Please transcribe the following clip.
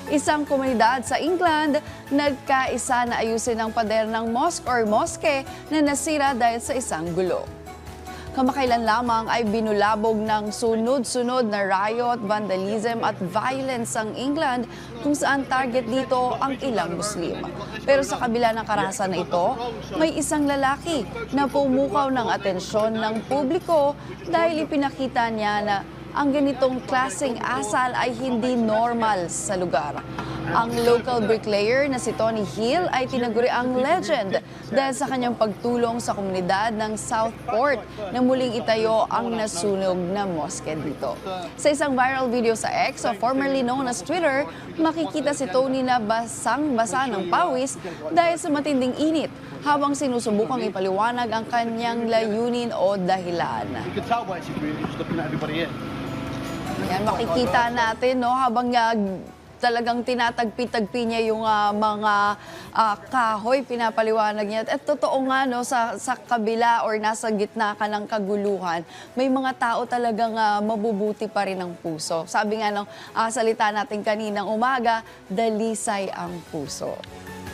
Isang komunidad sa England nagkaisa na ayusin ang pader ng mosque or moske na nasira dahil sa isang gulo. Kamakailan lamang ay binulabog ng sunod-sunod na riot, vandalism at violence ang England kung saan target dito ang ilang Muslim. Pero sa kabila ng karahasan na ito, may isang lalaki na pumukaw ng atensyon ng publiko dahil ipinakita niya na ang ganitong klaseng asal ay hindi normal sa lugar. Ang local bricklayer na si Tony Hill ay tinaguri ang legend dahil sa kanyang pagtulong sa komunidad ng Southport na muling itayo ang nasunog na moske dito. Sa isang viral video sa X, o formerly known as Twitter, makikita si Tony na basang-basa ng pawis dahil sa matinding init habang sinusubukang ipaliwanag ang kanyang layunin o dahilan. Yan, makikita natin no, habang talagang tinatagpi-tagpi niya yung mga kahoy, pinapaliwanag niya. At totoo nga, no, sa kabila or nasa gitna ka ng kaguluhan, may mga tao talagang mabubuti pa rin ang puso. Sabi nga ng salita natin kaninang umaga, dalisay ang puso.